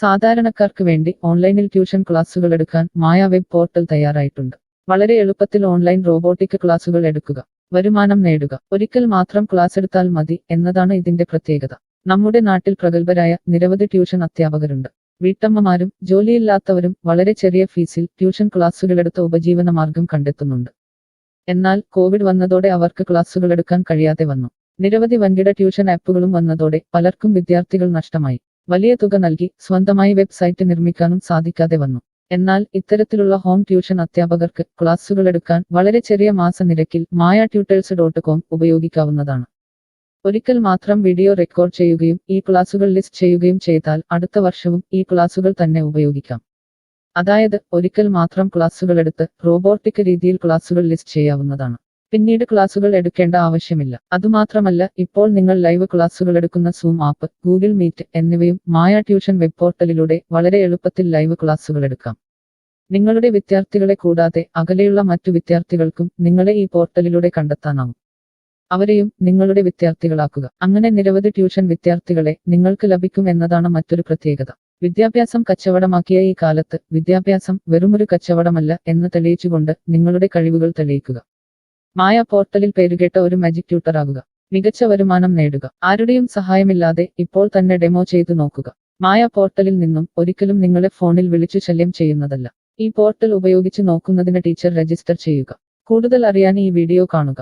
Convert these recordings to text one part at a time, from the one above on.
സാധാരണക്കാർക്ക് വേണ്ടി ഓൺലൈനിൽ ട്യൂഷൻ ക്ലാസുകൾ എടുക്കാൻ മായ വെബ് പോർട്ടൽ തയ്യാറായിട്ടുണ്ട്. വളരെ എളുപ്പത്തിൽ ഓൺലൈൻ റോബോട്ടിക് ക്ലാസുകൾ എടുക്കുക, വരുമാനം നേടുക. ഒരിക്കൽ മാത്രം ക്ലാസ് എടുത്താൽ മതി എന്നതാണ് ഇതിന്റെ പ്രത്യേകത. നമ്മുടെ നാട്ടിൽ പ്രഗത്ഭരായ നിരവധി ട്യൂഷൻ അധ്യാപകരുണ്ട്. വീട്ടമ്മമാരും ജോലിയില്ലാത്തവരും വളരെ ചെറിയ ഫീസിൽ ട്യൂഷൻ ക്ലാസുകളെടുത്ത് ഉപജീവന മാർഗം കണ്ടെത്തുന്നുണ്ട്. എന്നാൽ കോവിഡ് വന്നതോടെ അവർക്ക് ക്ലാസുകൾ എടുക്കാൻ കഴിയാതെ വന്നു. നിരവധി വൻകിട ട്യൂഷൻ ആപ്പുകളും വന്നതോടെ പലർക്കും വിദ്യാർത്ഥികൾ നഷ്ടമായി. വലിയ തുക നൽകി സ്വന്തമായി വെബ്സൈറ്റ് നിർമ്മിക്കാനും സാധിക്കാതെ വന്നു. എന്നാൽ ഇത്തരത്തിലുള്ള ഹോം ട്യൂഷൻ അധ്യാപകർക്ക് ക്ലാസുകൾ എടുക്കാൻ വളരെ ചെറിയ മാസ നിരക്കിൽ mayatutors.com ഉപയോഗിക്കാവുന്നതാണ്. ഒരിക്കൽ മാത്രം വീഡിയോ റെക്കോർഡ് ചെയ്യുകയും ഈ ക്ലാസുകൾ ലിസ്റ്റ് ചെയ്യുകയും ചെയ്താൽ അടുത്ത വർഷവും ഈ ക്ലാസുകൾ തന്നെ ഉപയോഗിക്കാം. അതായത് ഒരിക്കൽ മാത്രം ക്ലാസുകൾ എടുത്ത് റോബോട്ടിക് രീതിയിൽ ക്ലാസുകൾ ലിസ്റ്റ് ചെയ്യാവുന്നതാണ്. പിന്നീട് ക്ലാസുകൾ എടുക്കേണ്ട ആവശ്യമില്ല. അതുമാത്രമല്ല, ഇപ്പോൾ നിങ്ങൾ ലൈവ് ക്ലാസുകൾ എടുക്കുന്ന സൂം ആപ്പ്, ഗൂഗിൾ മീറ്റ് എന്നിവയും മായ ട്യൂഷൻ വെബ് പോർട്ടലിലൂടെ വളരെ എളുപ്പത്തിൽ ലൈവ് ക്ലാസുകൾ എടുക്കാം. നിങ്ങളുടെ വിദ്യാർത്ഥികളെ കൂടാതെ അകലെയുള്ള മറ്റു വിദ്യാർത്ഥികൾക്കും നിങ്ങളെ ഈ പോർട്ടലിലൂടെ കണ്ടെത്താനാവും. അവരെയും നിങ്ങളുടെ വിദ്യാർത്ഥികളാക്കുക. അങ്ങനെ നിരവധി ട്യൂഷൻ വിദ്യാർത്ഥികളെ നിങ്ങൾക്ക് ലഭിക്കും എന്നതാണ് മറ്റൊരു പ്രത്യേകത. വിദ്യാഭ്യാസം കച്ചവടമാക്കിയ ഈ കാലത്ത് വിദ്യാഭ്യാസം വെറുമൊരു കച്ചവടമല്ല എന്ന് തെളിയിച്ചുകൊണ്ട് നിങ്ങളുടെ കഴിവുകൾ തെളിയിക്കുക. മായ പോർട്ടലിൽ പേരുകേട്ട ഒരു മാജിക് ട്യൂട്ടർ ആകുക. മികച്ച വരുമാനം നേടുക. ആരുടെയും സഹായമില്ലാതെ ഇപ്പോൾ തന്നെ ഡെമോ ചെയ്തു നോക്കുക. മായ പോർട്ടലിൽ നിന്നും ഒരിക്കലും നിങ്ങളെ ഫോണിൽ വിളിച്ചു ശല്യം ചെയ്യുന്നതല്ല. ഈ പോർട്ടൽ ഉപയോഗിച്ച് നോക്കുന്നതിന് ടീച്ചർ രജിസ്റ്റർ ചെയ്യുക. കൂടുതൽ അറിയാൻ ഈ വീഡിയോ കാണുക.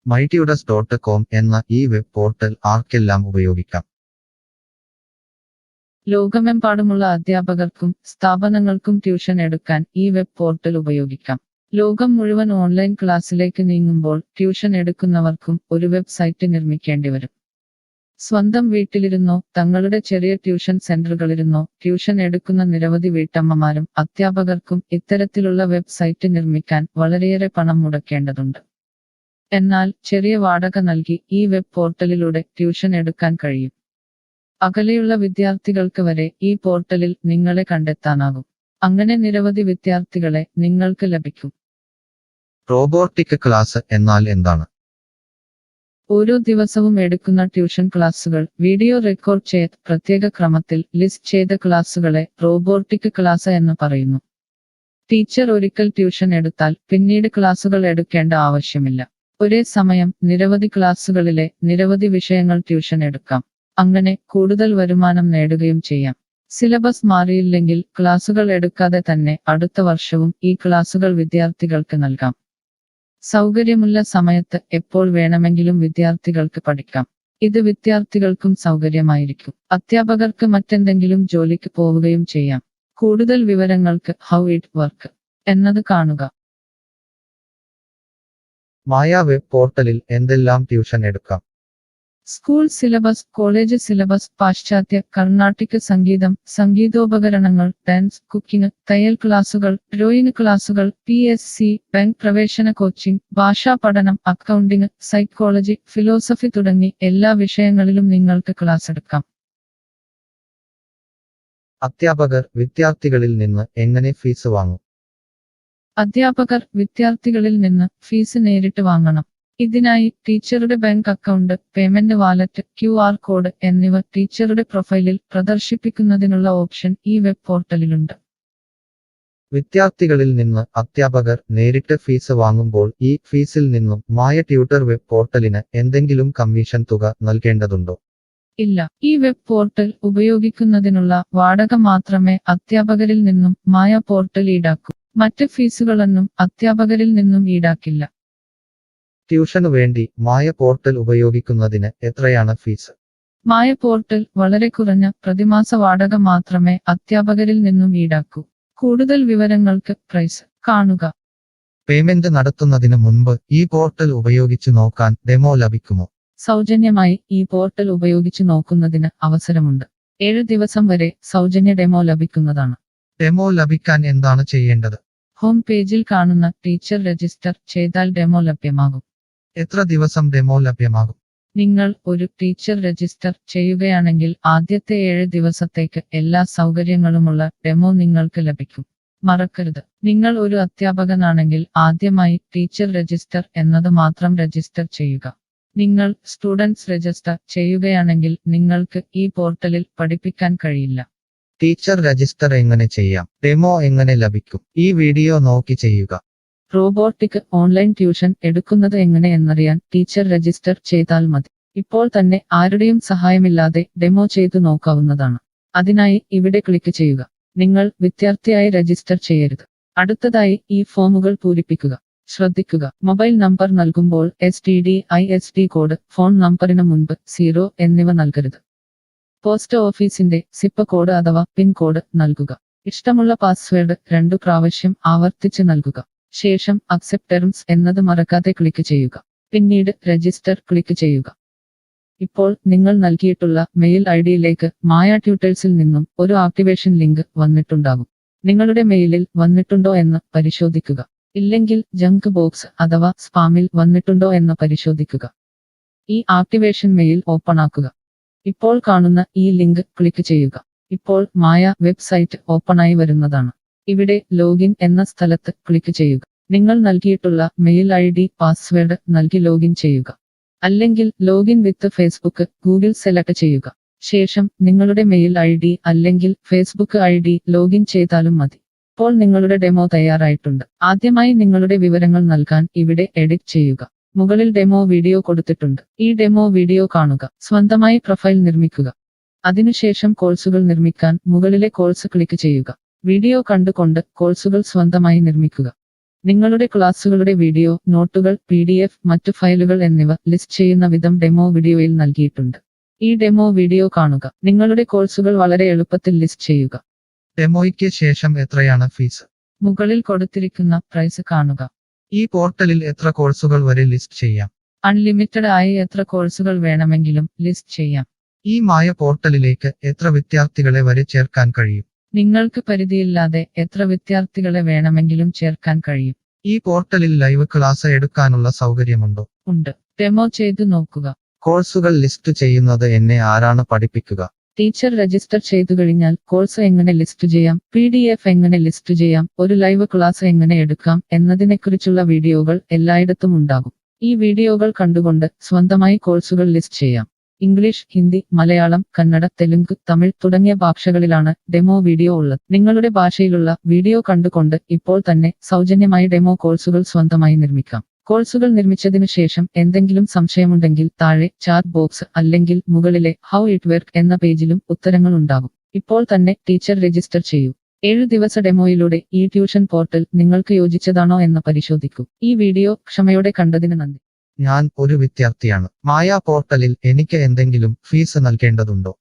mytutors.com എന്ന ഈ വെബ് പോർട്ടൽ ആർക്കെല്ലാം ഉപയോഗിക്കാം? ലോകമെമ്പാടുമുള്ള അധ്യാപകർക്കും സ്ഥാപനങ്ങൾക്കും ട്യൂഷൻ എടുക്കാൻ ഈ വെബ് പോർട്ടൽ ഉപയോഗിക്കാം. ലോകം മുഴുവൻ ഓൺലൈൻ ക്ലാസ്സിലേക്ക് നീങ്ങുമ്പോൾ ട്യൂഷൻ എടുക്കുന്നവർക്കും ഒരു വെബ്സൈറ്റ് നിർമ്മിക്കേണ്ടി വരും. സ്വന്തം വീട്ടിലിരുന്നോ തങ്ങളുടെ ചെറിയ ട്യൂഷൻ സെന്ററുകളിലിരുന്നോ ട്യൂഷൻ എടുക്കുന്ന നിരവധി വീട്ടമ്മമാരും അധ്യാപകർക്കും ഇത്തരത്തിലുള്ള വെബ്സൈറ്റ് നിർമ്മിക്കാൻ വളരെയേറെ പണം മുടക്കേണ്ടതുണ്ട്. എന്നാൽ ചെറിയ വാടക നൽകി ഈ വെബ് പോർട്ടലിലൂടെ ട്യൂഷൻ എടുക്കാൻ കഴിയും. അകലെയുള്ള വിദ്യാർത്ഥികൾക്ക് വരെ ഈ പോർട്ടലിൽ നിങ്ങളെ കണ്ടെത്താനാകും. അങ്ങനെ നിരവധി വിദ്യാർത്ഥികളെ നിങ്ങൾക്ക് ലഭിക്കും. റോബോട്ടിക് ക്ലാസ് എന്നാൽ എന്താണ്? ഓരോ ദിവസവും എടുക്കുന്ന ട്യൂഷൻ ക്ലാസുകൾ വീഡിയോ റെക്കോർഡ് ചെയ്ത് പ്രത്യേക ക്രമത്തിൽ ലിസ്റ്റ് ചെയ്ത ക്ലാസുകളെ റോബോട്ടിക് ക്ലാസ് എന്ന് പറയുന്നു. ടീച്ചർ ഒരിക്കൽ ട്യൂഷൻ എടുത്താൽ പിന്നീട് ക്ലാസുകൾ എടുക്കേണ്ട ആവശ്യമില്ല. ഒരേ സമയം നിരവധി ക്ലാസുകളിലെ നിരവധി വിഷയങ്ങൾ ട്യൂഷൻ എടുക്കാം. അങ്ങനെ കൂടുതൽ വരുമാനം നേടുകയും ചെയ്യാം. സിലബസ് മാറിയില്ലെങ്കിൽ ക്ലാസുകൾ എടുക്കാതെ തന്നെ അടുത്ത വർഷവും ഈ ക്ലാസുകൾ വിദ്യാർത്ഥികൾക്ക് നൽകാം. സൗകര്യമുള്ള സമയത്ത് എപ്പോൾ വേണമെങ്കിലും വിദ്യാർത്ഥികൾക്ക് പഠിക്കാം. ഇത് വിദ്യാർത്ഥികൾക്കും സൗകര്യമായിരിക്കും. അധ്യാപകർക്ക് മറ്റെന്തെങ്കിലും ജോലിക്ക് പോവുകയും ചെയ്യാം. കൂടുതൽ വിവരങ്ങൾക്ക് ഹൗ ഇറ്റ് വർക്ക് എന്നത് കാണുക. മായ വെബ് പോർട്ടലിൽ എന്തെല്ലാം ട്യൂഷൻ എടുക്കാം? സ്കൂൾ സിലബസ്, കോളേജ് സിലബസ്, പാശ്ചാത്യ, കർണാട്ടിക് സംഗീതം, സംഗീതോപകരണങ്ങൾ, ഡാൻസ്, കുക്കിംഗ്, തയ്യൽ ക്ലാസുകൾ, ഡ്രോയിങ് ക്ലാസുകൾ, PSC, ബാങ്ക് പ്രവേശന കോച്ചിംഗ്, ഭാഷാ പഠനം, അക്കൗണ്ടിംഗ്, സൈക്കോളജി, ഫിലോസഫി തുടങ്ങി എല്ലാ വിഷയങ്ങളിലും നിങ്ങൾക്ക് ക്ലാസ് എടുക്കാം. അധ്യാപകർ വിദ്യാർത്ഥികളിൽ നിന്ന് എങ്ങനെ ഫീസ് വാങ്ങും? അധ്യാപകർ വിദ്യാർത്ഥികളിൽ നിന്ന് ഫീസ് നേരിട്ട് വാങ്ങണം. ഇതിനായി ടീച്ചറുടെ bank account, payment wallet, QR code എന്നിവ ടീച്ചറുടെ പ്രൊഫൈലിൽ പ്രദർശിപ്പിക്കുന്നതിനുള്ള ഓപ്ഷൻ ഈ വെബ് പോർട്ടലിലുണ്ട്. വിദ്യാർത്ഥികളിൽ നിന്ന് അധ്യാപകർ നേരിട്ട് ഫീസ് വാങ്ങുമ്പോൾ ഈ ഫീസിൽ നിന്നും മായ ട്യൂട്ടർ വെബ് പോർട്ടലിന് എന്തെങ്കിലും കമ്മീഷൻ തുക നൽകേണ്ടതുണ്ടോ? ഇല്ല. ഈ വെബ് പോർട്ടൽ ഉപയോഗിക്കുന്നതിനുള്ള വാടക മാത്രമേ അധ്യാപകരിൽ നിന്നും മായ പോർട്ടൽ ഈടാക്കൂ. മറ്റ് ഫീസുകളൊന്നും അധ്യാപകരിൽ നിന്നും ഈടാക്കില്ല. ട്യൂഷനു വേണ്ടി മായ പോർട്ടൽ ഉപയോഗിക്കുന്നതിന് എത്രയാണ് ഫീസ്? മായ പോർട്ടൽ വളരെ കുറഞ്ഞ പ്രതിമാസ വാടക മാത്രമേ അധ്യാപകരിൽ നിന്നും ഈടാക്കൂ. കൂടുതൽ വിവരങ്ങൾക്ക് പ്രൈസ് കാണുക. പേയ്മെന്റ് നടത്തുന്നതിന് മുൻപ് ഈ പോർട്ടൽ ഉപയോഗിച്ചു നോക്കാൻ ഡെമോ ലഭിക്കുമോ? സൗജന്യമായി ഈ പോർട്ടൽ ഉപയോഗിച്ചു നോക്കുന്നതിന് അവസരമുണ്ട്. 7 ദിവസം വരെ സൗജന്യ ഡെമോ ലഭിക്കുന്നതാണ്. ഡെമോ ലഭിക്കാൻ എന്താണ് ചെയ്യേണ്ടത്? ഹോം പേജിൽ കാണുന്ന ടീച്ചർ രജിസ്റ്റർ ചെയ്താൽ ഡെമോ ലഭ്യമാകും. എത്ര ദിവസം ഡെമോ ലഭ്യമാകും? നിങ്ങൾ ഒരു ടീച്ചർ രജിസ്റ്റർ ചെയ്യുകയാണെങ്കിൽ ആദ്യത്തെ 7 ദിവസത്തേക്ക് എല്ലാ സൗകര്യങ്ങളുമുള്ള ഡെമോ നിങ്ങൾക്ക് ലഭിക്കും. മറക്കരുത്, നിങ്ങൾ ഒരു അധ്യാപകനാണെങ്കിൽ ആദ്യമായി ടീച്ചർ രജിസ്റ്റർ എന്നത് മാത്രം രജിസ്റ്റർ ചെയ്യുക. നിങ്ങൾ സ്റ്റുഡൻസ് രജിസ്റ്റർ ചെയ്യുകയാണെങ്കിൽ നിങ്ങൾക്ക് ഈ പോർട്ടലിൽ പഠിപ്പിക്കാൻ കഴിയില്ല. ടീച്ചർ രജിസ്റ്റർ എങ്ങനെ ചെയ്യാം? ഡെമോ എങ്ങനെ ലഭിക്കും? ഈ വീഡിയോ നോക്കി ചെയ്യുക. റോബോട്ടിക് ഓൺലൈൻ ട്യൂഷൻ എടുക്കുന്നത് എങ്ങനെ എന്നറിയാൻ ടീച്ചർ രജിസ്റ്റർ ചെയ്താൽ മതി. ഇപ്പോൾ തന്നെ ആരുടെയും സഹായമില്ലാതെ ഡെമോ ചെയ്തു നോക്കാവുന്നതാണ്. അതിനായി ഇവിടെ ക്ലിക്ക് ചെയ്യുക. നിങ്ങൾ വിദ്യാർത്ഥിയായി രജിസ്റ്റർ ചെയ്യരുത്. അടുത്തതായി ഈ ഫോമുകൾ പൂരിപ്പിക്കുക. ശ്രദ്ധിക്കുക, മൊബൈൽ നമ്പർ നൽകുമ്പോൾ STD/ISD കോഡ്, ഫോൺ നമ്പറിന് മുൻപ് 0 എന്നിവ നൽകരുത്. പോസ്റ്റ് ഓഫീസിന്റെ സിപ്പ് കോഡ് അഥവാ പിൻ കോഡ് നൽകുക. ഇഷ്ടമുള്ള പാസ്വേഡ് 2 പ്രാവശ്യം ആവർത്തിച്ച് നൽകുക. ശേഷം അക്സെപ്റ്റ് ടേംസ് എന്നത് മറക്കാതെ ക്ലിക്ക് ചെയ്യുക. പിന്നീട് രജിസ്റ്റർ ക്ലിക്ക് ചെയ്യുക. ഇപ്പോൾ നിങ്ങൾ നൽകിയിട്ടുള്ള മെയിൽ ഐഡിയിലേക്ക് മായ ട്യൂട്ടേഴ്സിൽ നിന്നും ഒരു ആക്ടിവേഷൻ ലിങ്ക് വന്നിട്ടുണ്ടാകും. നിങ്ങളുടെ മെയിലിൽ വന്നിട്ടുണ്ടോ എന്ന് പരിശോധിക്കുക. ഇല്ലെങ്കിൽ ജങ്ക് ബോക്സ് അഥവാ സ്പാമിൽ വന്നിട്ടുണ്ടോ എന്ന് പരിശോധിക്കുക. ഈ ആക്ടിവേഷൻ മെയിൽ ഓപ്പൺ ആക്കുക. ഇപ്പോൾ കാണുന്ന ഈ ലിങ്ക് ക്ലിക്ക് ചെയ്യുക. ഇപ്പോൾ മായ വെബ്സൈറ്റ് ഓപ്പണായി വരുന്നതാണ്. ഇവിടെ ലോഗിൻ എന്ന സ്ഥലത്ത് ക്ലിക്ക് ചെയ്യുക. നിങ്ങൾ നൽകിയിട്ടുള്ള മെയിൽ ID, പാസ്വേഡ് നൽകി ലോഗിൻ ചെയ്യുക. അല്ലെങ്കിൽ ലോഗിൻ വിത്ത് ഫേസ്ബുക്ക്, ഗൂഗിൾ സെലക്ട് ചെയ്യുക. ശേഷം നിങ്ങളുടെ മെയിൽ ID അല്ലെങ്കിൽ ഫേസ്ബുക്ക് ID ലോഗിൻ ചെയ്താലും മതി. ഇപ്പോൾ നിങ്ങളുടെ ഡെമോ തയ്യാറായിട്ടുണ്ട്. ആദ്യമായി നിങ്ങളുടെ വിവരങ്ങൾ നൽകാൻ ഇവിടെ എഡിറ്റ് ചെയ്യുക. മുകളിൽ ഡെമോ വീഡിയോ കൊടുത്തിട്ടുണ്ട്. ഈ ഡെമോ വീഡിയോ കാണുക. സ്വന്തമായി പ്രൊഫൈൽ നിർമ്മിക്കുക. അതിനുശേഷം കോഴ്സുകൾ നിർമ്മിക്കാൻ മുകളിലെ കോഴ്സ് ക്ലിക്ക് ചെയ്യുക. വീഡിയോ കണ്ടുകൊണ്ട് കോഴ്സുകൾ സ്വന്തമായി നിർമ്മിക്കുക. നിങ്ങളുടെ ക്ലാസുകളുടെ വീഡിയോ, നോട്ടുകൾ, PDF, മറ്റു ഫയലുകൾ എന്നിവ ലിസ്റ്റ് ചെയ്യുന്ന വിധം ഡെമോ വീഡിയോയിൽ നൽകിയിട്ടുണ്ട്. ഈ ഡെമോ വീഡിയോ കാണുക. നിങ്ങളുടെ കോഴ്സുകൾ വളരെ എളുപ്പത്തിൽ ലിസ്റ്റ് ചെയ്യുക. ഡെമോയ്ക്ക് ശേഷം എത്രയാണ് ഫീസ്? മുകളിൽ കൊടുത്തിരിക്കുന്ന പ്രൈസ് കാണുക. ഈ പോർട്ടലിൽ എത്ര കോഴ്സുകൾ വരെ ലിസ്റ്റ് ചെയ്യാം? അൺലിമിറ്റഡ് ആയി എത്ര കോഴ്സുകൾ വേണമെങ്കിലും ലിസ്റ്റ് ചെയ്യാം. ഈ മായ പോർട്ടലിലേക്ക് എത്ര വിദ്യാർത്ഥികളെ വരെ ചേർക്കാൻ കഴിയും? നിങ്ങൾക്ക് പരിധിയില്ലാതെ എത്ര വിദ്യാർത്ഥികളെ വേണമെങ്കിലും ചേർക്കാൻ കഴിയും. ഈ പോർട്ടലിൽ ലൈവ് ക്ലാസ് എടുക്കാനുള്ള സൗകര്യമുണ്ടോ? ഉണ്ട്. ഡെമോ ചെയ്തു നോക്കുക. കോഴ്സുകൾ ലിസ്റ്റ് ചെയ്യുന്നത് എന്നെ ആരാണ് പഠിപ്പിക്കുക? ടീച്ചർ രജിസ്റ്റർ ചെയ്തു കഴിഞ്ഞാൽ കോഴ്സ് എങ്ങനെ ലിസ്റ്റ് ചെയ്യാം, PDF എങ്ങനെ ലിസ്റ്റ് ചെയ്യാം, ഒരു ലൈവ് ക്ലാസ് എങ്ങനെ എടുക്കാം എന്നതിനെക്കുറിച്ചുള്ള വീഡിയോകൾ എല്ലായിടത്തും ഉണ്ടാകും. ഈ വീഡിയോകൾ കണ്ടുകൊണ്ട് സ്വന്തമായി കോഴ്സുകൾ ലിസ്റ്റ് ചെയ്യാം. ഇംഗ്ലീഷ്, ഹിന്ദി, മലയാളം, കന്നഡ, തെലുങ്ക്, തമിഴ് തുടങ്ങിയ ഭാഷകളിലാണ് ഡെമോ വീഡിയോ ഉള്ളത്. നിങ്ങളുടെ ഭാഷയിലുള്ള വീഡിയോ കണ്ടുകൊണ്ട് ഇപ്പോൾ തന്നെ സൗജന്യമായി ഡെമോ കോഴ്സുകൾ സ്വന്തമായി നിർമ്മിക്കാം. കോഴ്സുകൾ നിർമ്മിച്ചതിനു ശേഷം എന്തെങ്കിലും സംശയമുണ്ടെങ്കിൽ താഴെ ചാറ്റ് ബോക്സ് അല്ലെങ്കിൽ മുകളിലെ ഹൗ ഇറ്റ് വർക്ക് എന്ന പേജിലും ഉത്തരങ്ങൾ ഉണ്ടാകും. ഇപ്പോൾ തന്നെ ടീച്ചർ രജിസ്റ്റർ ചെയ്യൂ. 7 ദിവസ ഡെമോയിലൂടെ ഈ ട്യൂഷൻ പോർട്ടൽ നിങ്ങൾക്ക് യോജിച്ചതാണോ എന്ന് പരിശോധിക്കൂ. ഈ വീഡിയോ ക്ഷമയോടെ കണ്ടതിന് നന്ദി. ഞാൻ ഒരു വിദ്യാർത്ഥിയാണ്. മായ പോർട്ടലിൽ എനിക്ക് എന്തെങ്കിലും ഫീസ് നൽകേണ്ടതുണ്ടോ?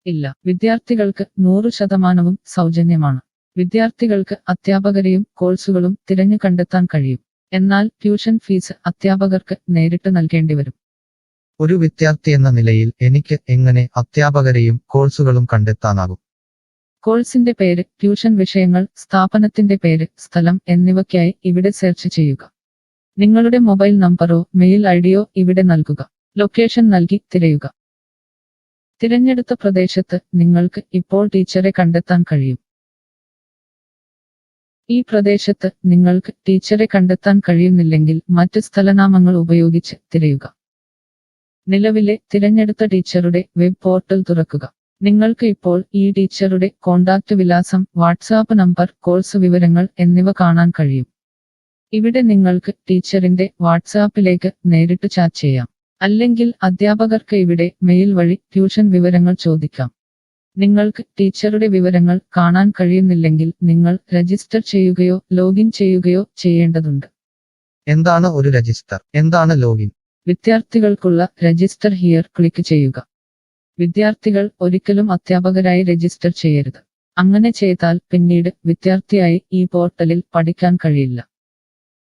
ഇല്ല. വിദ്യാർത്ഥികൾക്ക് 100% സൗജന്യമാണ്. വിദ്യാർത്ഥികൾക്ക് അധ്യാപകരെയും കോഴ്സുകളും തിരഞ്ഞു കണ്ടെത്താൻ കഴിയും. എന്നാൽ ട്യൂഷൻ ഫീസ് അധ്യാപകർക്ക് നേരിട്ട് നൽകേണ്ടി വരും. ഒരു വിദ്യാർത്ഥി എന്ന നിലയിൽ എനിക്ക് എങ്ങനെ അധ്യാപകരെയും കോഴ്സുകളും കണ്ടെത്താനാകും? കോഴ്സിന്റെ പേര്, ട്യൂഷൻ വിഷയങ്ങൾ, സ്ഥാപനത്തിന്റെ പേര്, സ്ഥലം എന്നിവയ്ക്കായി ഇവിടെ സെർച്ച് ചെയ്യുക. നിങ്ങളുടെ മൊബൈൽ നമ്പറോ മെയിൽ ഐഡിയോ ഇവിടെ നൽകുക. ലൊക്കേഷൻ നൽകി തിരയുക. തിരഞ്ഞെടുത്ത പ്രദേശത്ത് നിങ്ങൾക്ക് ഇപ്പോൾ ടീച്ചറെ കണ്ടെത്താൻ കഴിയും. ഈ പ്രദേശത്ത് നിങ്ങൾക്ക് ടീച്ചറെ കണ്ടെത്താൻ കഴിയുന്നില്ലെങ്കിൽ മറ്റ് സ്ഥലനാമങ്ങൾ ഉപയോഗിച്ച് തിരയുക. നിലവിലെ തിരഞ്ഞെടുത്ത ടീച്ചറുടെ വെബ് പോർട്ടൽ തുറക്കുക. നിങ്ങൾക്ക് ഇപ്പോൾ ഈ ടീച്ചറുടെ കോൺടാക്റ്റ് വിലാസം, വാട്സാപ്പ് നമ്പർ, കോഴ്സ് വിവരങ്ങൾ എന്നിവ കാണാൻ കഴിയും. ഇവിടെ നിങ്ങൾക്ക് ടീച്ചറിന്റെ വാട്സാപ്പിലേക്ക് നേരിട്ട് ചാറ്റ് ചെയ്യാം. അല്ലെങ്കിൽ അധ്യാപകർക്ക് ഇവിടെ മെയിൽ വഴി ട്യൂഷൻ വിവരങ്ങൾ ചോദിക്കാം. നിങ്ങൾക്ക് ടീച്ചറുടെ വിവരങ്ങൾ കാണാൻ കഴിയുന്നില്ലെങ്കിൽ നിങ്ങൾ രജിസ്റ്റർ ചെയ്യുകയോ ലോഗിൻ ചെയ്യുകയോ ചെയ്യേണ്ടതുണ്ട്. എന്താണ് ഒരു രജിസ്റ്റർ? എന്താണ് ലോഗിൻ? വിദ്യാർത്ഥികൾക്കുള്ള രജിസ്റ്റർ ഹിയർ ക്ലിക്ക് ചെയ്യുക. വിദ്യാർത്ഥികൾ ഒരിക്കലും അധ്യാപകരായി രജിസ്റ്റർ ചെയ്യരുത്. അങ്ങനെ ചെയ്താൽ പിന്നീട് വിദ്യാർത്ഥിയായി ഈ പോർട്ടലിൽ പഠിക്കാൻ കഴിയില്ല.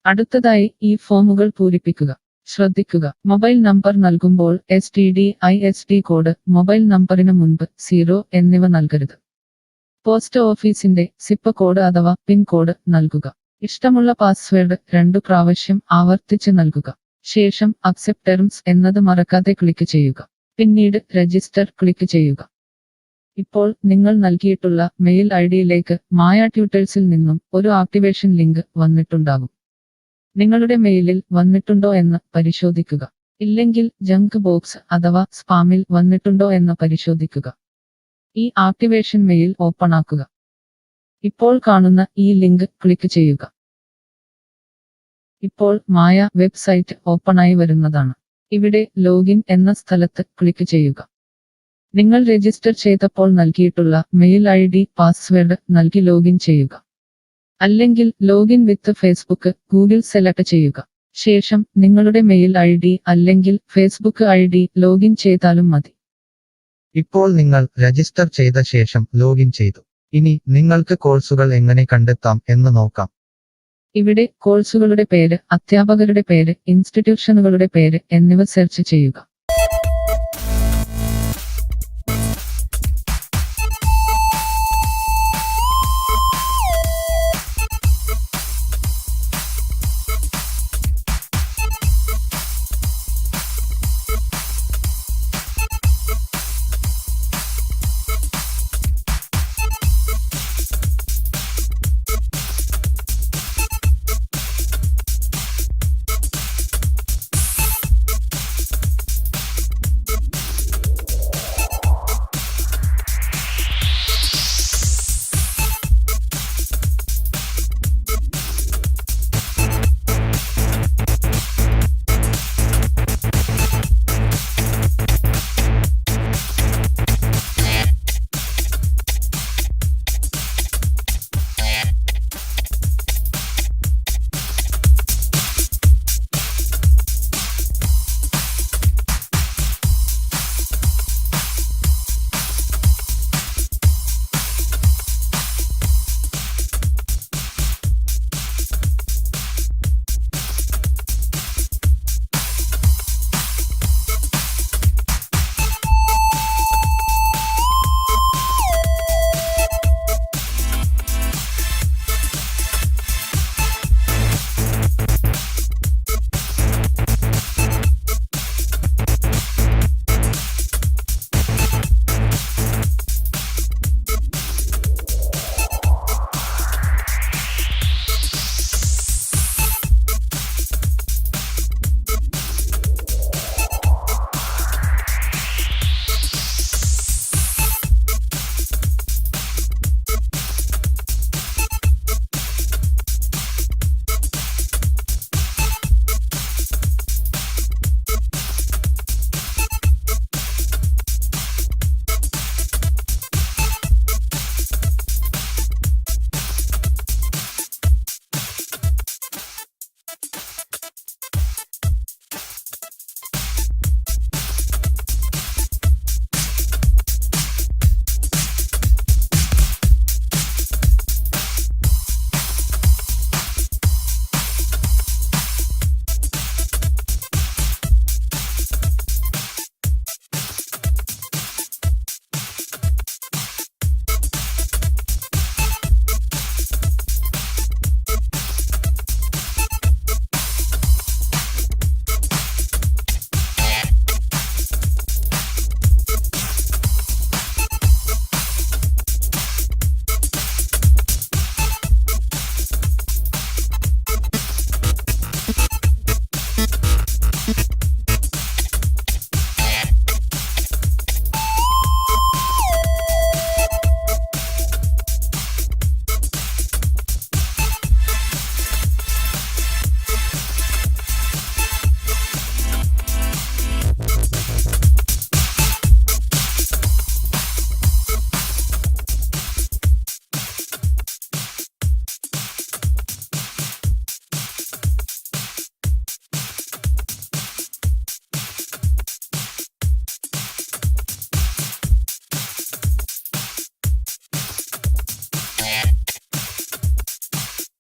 അടുത്തതായി ഈ ഫോമുകൾ പൂരിപ്പിക്കുക. ശ്രദ്ധിക്കുക, മൊബൈൽ നമ്പർ നൽകുമ്പോൾ STD/ISD കോഡ്, മൊബൈൽ നമ്പറിന് മുൻപ് 0 എന്നിവ നൽകരുത്. പോസ്റ്റ് ഓഫീസിന്റെ സിപ്പ് കോഡ് അഥവാ പിൻ കോഡ് നൽകുക. ഇഷ്ടമുള്ള പാസ്വേഡ് 2 പ്രാവശ്യം ആവർത്തിച്ച് നൽകുക. ശേഷം അക്സെപ്റ്റ് ടേംസ് എന്നത് മറക്കാതെ ക്ലിക്ക് ചെയ്യുക. പിന്നീട് രജിസ്റ്റർ ക്ലിക്ക് ചെയ്യുക. ഇപ്പോൾ നിങ്ങൾ നൽകിയിട്ടുള്ള മെയിൽ ഐഡിയിലേക്ക് മായ ട്യൂട്ടേഴ്സിൽ നിന്നും ഒരു ആക്ടിവേഷൻ ലിങ്ക് വന്നിട്ടുണ്ടാകും. നിങ്ങളുടെ മെയിലിൽ വന്നിട്ടുണ്ടോ എന്ന് പരിശോധിക്കുക. ഇല്ലെങ്കിൽ ജങ്ക് ബോക്സ് അഥവാ സ്പാമിൽ വന്നിട്ടുണ്ടോ എന്ന് പരിശോധിക്കുക. ഈ ആക്ടിവേഷൻ മെയിൽ ഓപ്പൺ ആക്കുക. ഇപ്പോൾ കാണുന്ന ഈ ലിങ്ക് ക്ലിക്ക് ചെയ്യുക. ഇപ്പോൾ മായ വെബ്സൈറ്റ് ഓപ്പണായി വരുന്നതാണ്. ഇവിടെ ലോഗിൻ എന്ന സ്ഥലത്ത് ക്ലിക്ക് ചെയ്യുക. നിങ്ങൾ രജിസ്റ്റർ ചെയ്തപ്പോൾ നൽകിയിട്ടുള്ള മെയിൽ ID പാസ്വേഡ് നൽകി ലോഗിൻ ചെയ്യുക. അല്ലെങ്കിൽ ലോഗിൻ വിത്ത് ഫേസ്ബുക്ക് ഗൂഗിൾ സെലക്ട് ചെയ്യുക. ശേഷം നിങ്ങളുടെ മെയിൽ ID അല്ലെങ്കിൽ ഫേസ്ബുക്ക് ID ലോഗിൻ ചെയ്താലും മതി. ഇപ്പോൾ നിങ്ങൾ രജിസ്റ്റർ ചെയ്ത ശേഷം ലോഗിൻ ചെയ്തു. ഇനി നിങ്ങൾക്ക് കോഴ്സുകൾ എങ്ങനെ കണ്ടെത്താം എന്ന് നോക്കാം. ഇവിടെ കോഴ്സുകളുടെ പേര്, അധ്യാപകരുടെ പേര്, ഇൻസ്റ്റിറ്റ്യൂഷനുകളുടെ പേര് എന്നിവ സെർച്ച് ചെയ്യുക.